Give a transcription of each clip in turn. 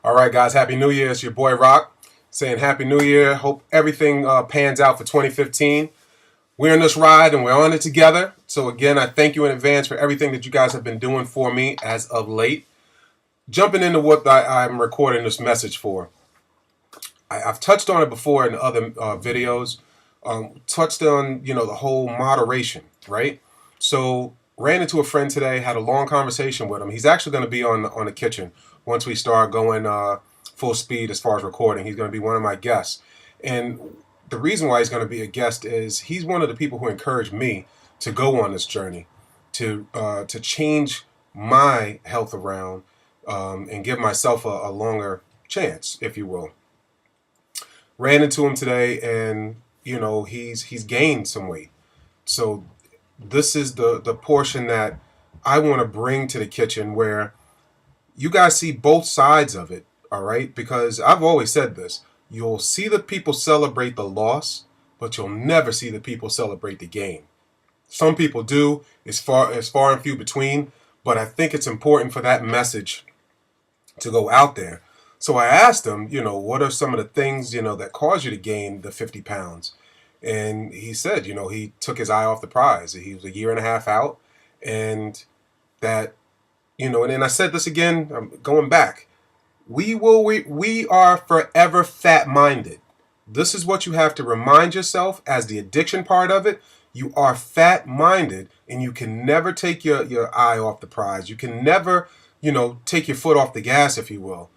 All right, guys, Happy New Year. It's your boy Rock saying Happy New Year. Hope everything pans out for 2015. We're in this ride and we're on it together. So, again, I thank you in advance for everything that you guys have been doing for me as of late. Jumping into what I'm recording this message for. I've touched on it before in other videos. Touched on, the whole moderation, right? So, ran into a friend today, had a long conversation with him. He's actually going to be on the kitchen once we start going full speed as far as recording. He's going to be one of my guests. And the reason why he's going to be a guest is he's one of the people who encouraged me to go on this journey, to change my health around and give myself a longer chance, if you will. Ran into him today, and he's gained some weight. So this is the portion that I want to bring to the kitchen, where you guys see both sides of it, all right? Because I've always said this. You'll see the people celebrate the loss, but you'll never see the people celebrate the gain. Some people do, as far and few between, but I think it's important for that message to go out there. So I asked him, what are some of the things, that caused you to gain the 50 pounds? And he said, he took his eye off the prize. He was a year and a half out, and that, and then I said this again, I'm going back. We are forever fat-minded. This is what you have to remind yourself as the addiction part of it. You are fat-minded, and you can never take your eye off the prize. You can never, take your foot off the gas, if you will.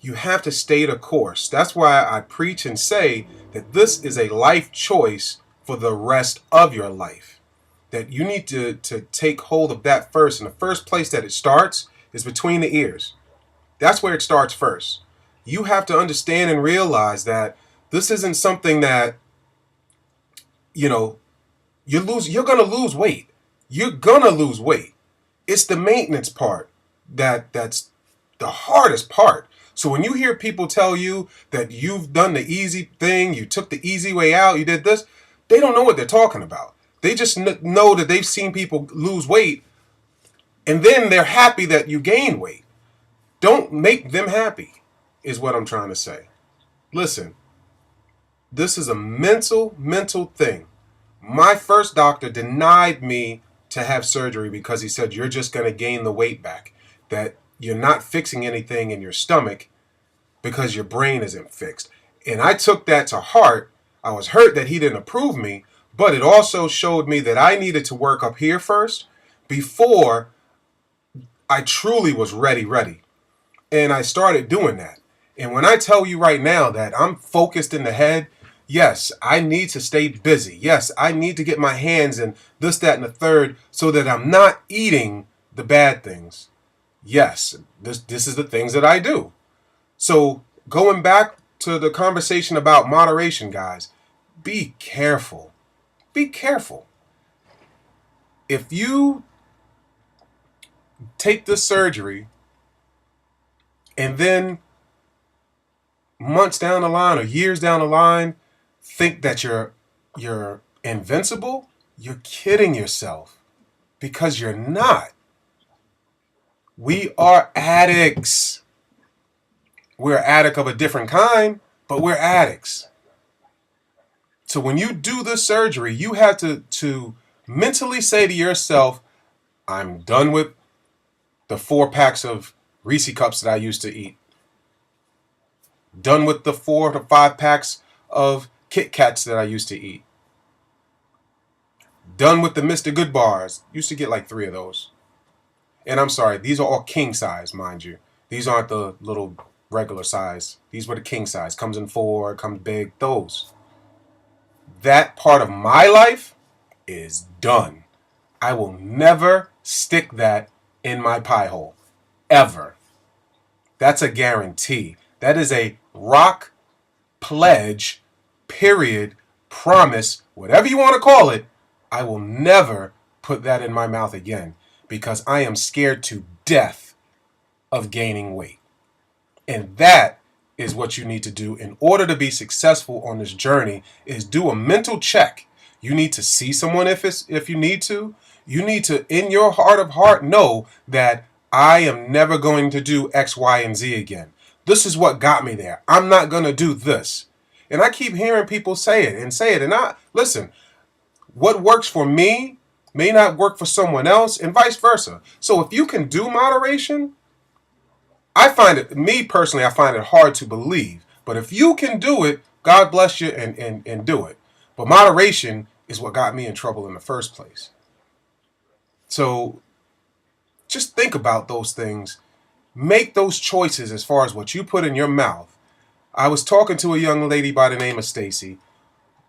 You have to stay the course. That's why I preach and say that this is a life choice for the rest of your life. That you need to take hold of that first. And the first place that it starts is between the ears. That's where it starts first. You have to understand and realize that this isn't something that, you're going to lose weight. You're going to lose weight. It's the maintenance part that's the hardest part. So when you hear people tell you that you've done the easy thing, you took the easy way out, you did this, they don't know what they're talking about. They just know that they've seen people lose weight, and then they're happy that you gain weight. Don't make them happy, is what I'm trying to say. Listen, this is a mental thing. My first doctor denied me to have surgery because he said, you're just going to gain the weight back. That you're not fixing anything in your stomach because your brain isn't fixed. And I took that to heart. I was hurt that he didn't approve me, but it also showed me that I needed to work up here first before I truly was ready. And I started doing that. And when I tell you right now that I'm focused in the head, yes, I need to stay busy. Yes, I need to get my hands in this, that, and the third so that I'm not eating the bad things. Yes, this is the things that I do. So going back to the conversation about moderation, guys, be careful. Be careful. If you take this surgery and then months down the line or years down the line think that you're invincible, you're kidding yourself, because you're not. We are addicts. We're addict of a different kind, but we're addicts. So when you do the surgery, you have to mentally say to yourself, I'm done with the 4 packs of Reese cups that I used to eat. Done with the 4 to 5 packs of Kit Kats that I used to eat. Done with the Mr. Good bars. Used to get like 3 of those. And I'm sorry, these are all king size, mind you. These aren't the little regular size. These were the king size. Comes in 4, comes big, those. That part of my life is done. I will never stick that in my pie hole. Ever. That's a guarantee. That is a rock pledge, period, promise, whatever you want to call it. I will never put that in my mouth again, because I am scared to death of gaining weight. And that is what you need to do in order to be successful on this journey, is do a mental check. You need to see someone if you need to. You need to, in your heart of heart, know that I am never going to do X, Y, and Z again. This is what got me there. I'm not going to do this. And I keep hearing people say it and say it. And listen, what works for me may not work for someone else and vice versa. So if you can do moderation, me personally, I find it hard to believe. But if you can do it, God bless you and do it. But moderation is what got me in trouble in the first place. So just think about those things. Make those choices as far as what you put in your mouth. I was talking to a young lady by the name of Stacy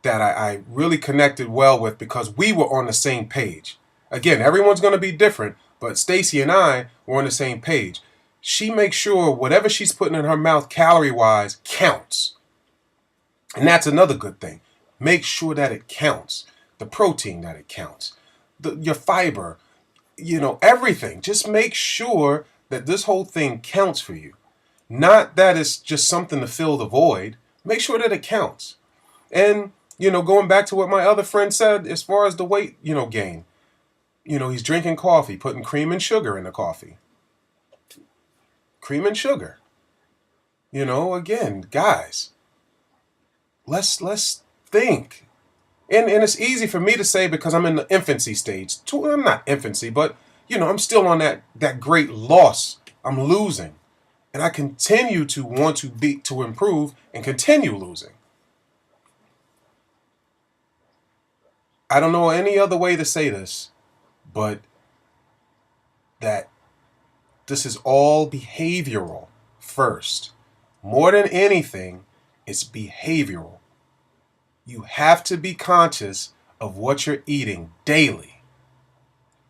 that I really connected well with because we were on the same page. Again, everyone's going to be different, but Stacy and I were on the same page. She makes sure whatever she's putting in her mouth calorie-wise counts. And that's another good thing. Make sure that it counts. The protein, that it counts. Your fiber, everything. Just make sure that this whole thing counts for you. Not that it's just something to fill the void. Make sure that it counts. And, going back to what my other friend said as far as the weight, gain. He's drinking coffee, putting cream and sugar in the coffee. Cream and sugar. Again, guys, let's think. And it's easy for me to say because I'm in the infancy stage. I'm not infancy, but, I'm still on that great loss. I'm losing. And I continue to want to improve and continue losing. I don't know any other way to say this, but that this is all behavioral first. More than anything, it's behavioral. You have to be conscious of what you're eating daily.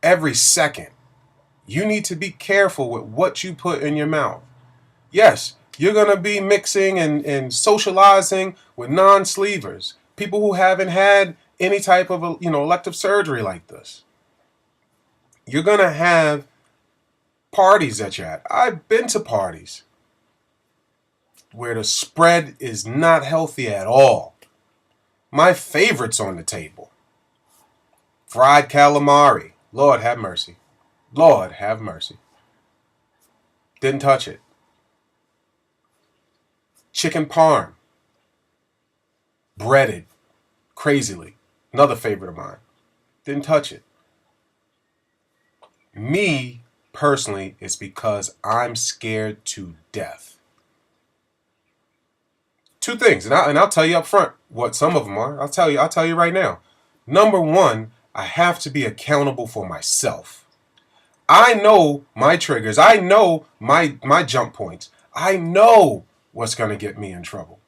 Every second. You need to be careful with what you put in your mouth. Yes, you're going to be mixing and socializing with non-sleevers. People who haven't had any type of elective surgery like this. You're going to have parties that you're at. I've been to parties where the spread is not healthy at all. My favorites on the table. Fried calamari. Lord have mercy. Lord have mercy. Didn't touch it. Chicken parm. Breaded. Crazily. Another favorite of mine. Didn't touch it. Me, personally, it's because I'm scared to death. Two things, and I'll tell you up front what some of them are. I'll tell you right now. Number one, I have to be accountable for myself. I know my triggers. I know my jump points. I know what's going to get me in trouble.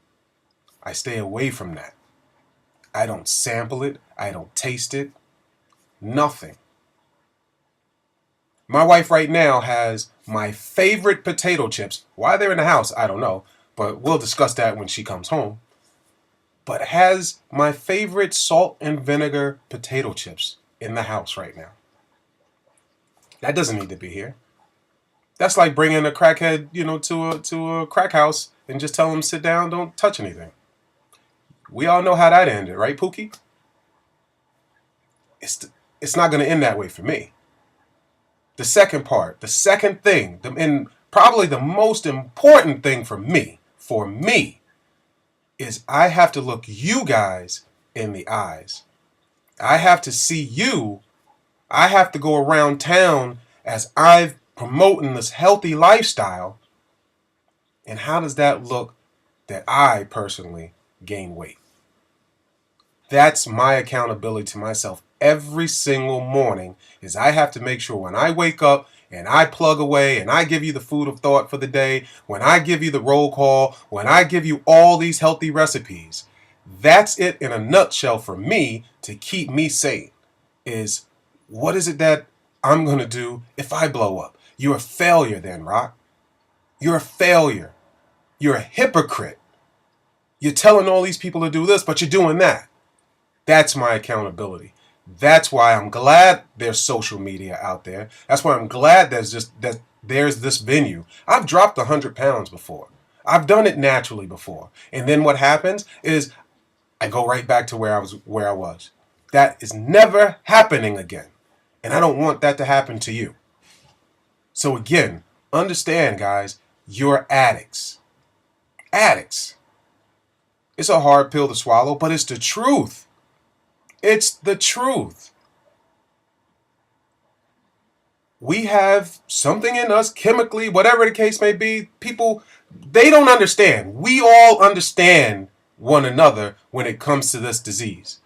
I stay away from that. I don't sample it. I don't taste it. Nothing. My wife right now has my favorite potato chips. Why they're in the house, I don't know. But we'll discuss that when she comes home. But has my favorite salt and vinegar potato chips in the house right now. That doesn't need to be here. That's like bringing a crackhead, to a crack house and just tell him sit down, don't touch anything. We all know how that ended, right, Pookie? It's not going to end that way for me. The second part, the second thing, and probably the most important thing for me, is I have to look you guys in the eyes. I have to see you. I have to go around town as I'm promoting this healthy lifestyle. And how does that look that I personally gain weight? That's my accountability to myself every single morning is I have to make sure when I wake up and I plug away and I give you the food of thought for the day, when I give you the roll call, when I give you all these healthy recipes, that's it in a nutshell for me to keep me sane is what is it that I'm going to do if I blow up? You're a failure then, Rock. You're a failure. You're a hypocrite. You're telling all these people to do this, but you're doing that. That's my accountability. That's why I'm glad there's social media out there. That's why I'm glad there's this venue. I've dropped 100 pounds before. I've done it naturally before. And then what happens is I go right back to where I was. That is never happening again. And I don't want that to happen to you. So again, understand, guys, you're addicts. addicts. It's a hard pill to swallow, but it's the truth. It's the truth. We have something in us, chemically, whatever the case may be. People, they don't understand. We all understand one another when it comes to this disease.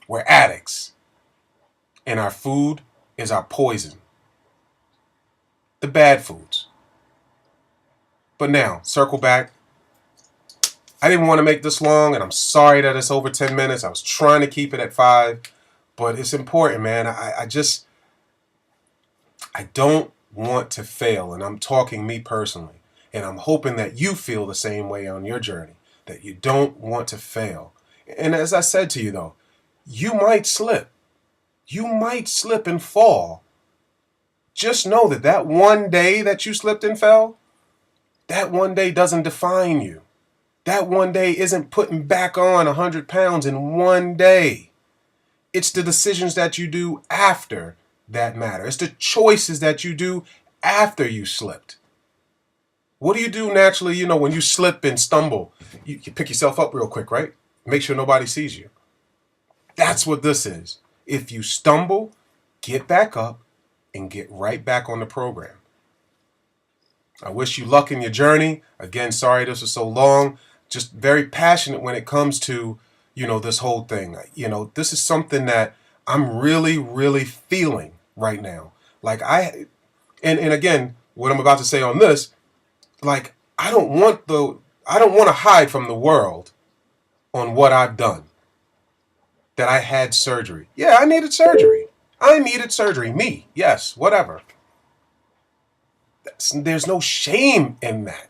We're addicts. And our food is our poison. The bad foods. But now, circle back. I didn't want to make this long, and I'm sorry that it's over 10 minutes. I was trying to keep it at 5. But it's important, man. I don't want to fail, and I'm talking me personally. And I'm hoping that you feel the same way on your journey, that you don't want to fail. And as I said to you, though, you might slip. You might slip and fall. Just know that that one day that you slipped and fell, that one day doesn't define you. That one day isn't putting back on 100 pounds in one day. It's the decisions that you do after that matter. It's the choices that you do after you slipped. What do you do naturally, when you slip and stumble? You pick yourself up real quick, right? Make sure nobody sees you. That's what this is. If you stumble, get back up and get right back on the program. I wish you luck in your journey. Again, sorry this was so long. Just very passionate when it comes to, this whole thing. This is something that I'm really, really feeling right now. Like and again, what I'm about to say on this, like I don't want to hide from the world on what I've done. That I had surgery. Yeah, I needed surgery. Me, yes, whatever. There's no shame in that.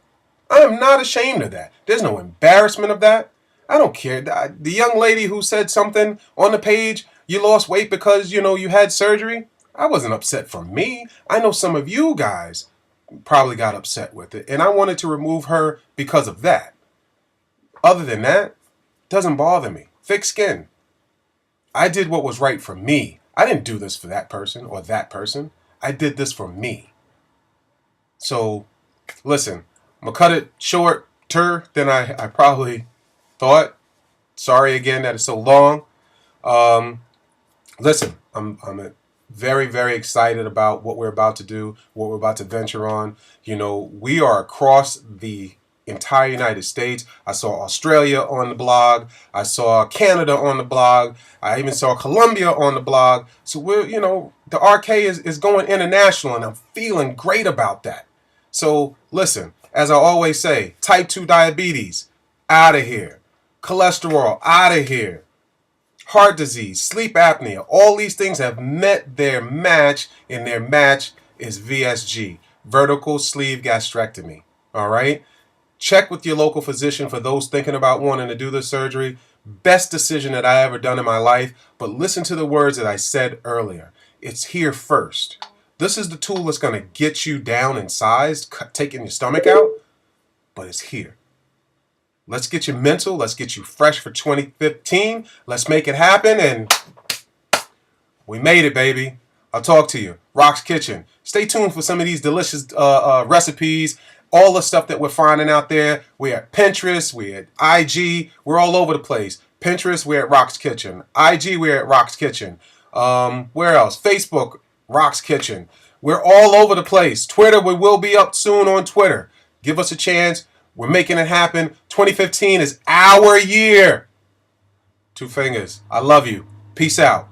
I am not ashamed of that. There's no embarrassment of that. I don't care. The young lady who said something on the page, you lost weight because, you had surgery. I wasn't upset for me. I know some of you guys probably got upset with it. And I wanted to remove her because of that. Other than that, it doesn't bother me. Thick skin. I did what was right for me. I didn't do this for that person or that person. I did this for me. So, listen, I'm going to cut it shorter than I probably thought. Sorry again that it's so long. Listen, I'm very, very excited about what we're about to do, what we're about to venture on. We are across the entire United States. I saw Australia on the blog. I saw Canada on the blog. I even saw Colombia on the blog. So we're, the RK is going international, and I'm feeling great about that. So listen, as I always say, type 2 diabetes, out of here. Cholesterol, out of here. Heart disease, sleep apnea, all these things have met their match, and their match is VSG, vertical sleeve gastrectomy. All right? Check with your local physician for those thinking about wanting to do this surgery. Best decision that I ever done in my life. But listen to the words that I said earlier. It's here first. This is the tool that's going to get you down in size, taking your stomach out. But it's here. Let's get you mental. Let's get you fresh for 2015. Let's make it happen. And we made it, baby. I'll talk to you. Rock's Kitchen. Stay tuned for some of these delicious recipes. All the stuff that we're finding out there. We're at Pinterest. We're at IG. We're all over the place. Pinterest, we're at Rock's Kitchen. IG, we're at Rock's Kitchen. Where else? Facebook, Rock's Kitchen. We're all over the place. Twitter, we will be up soon on Twitter. Give us a chance. We're making it happen. 2015 is our year. 2 fingers. I love you. Peace out.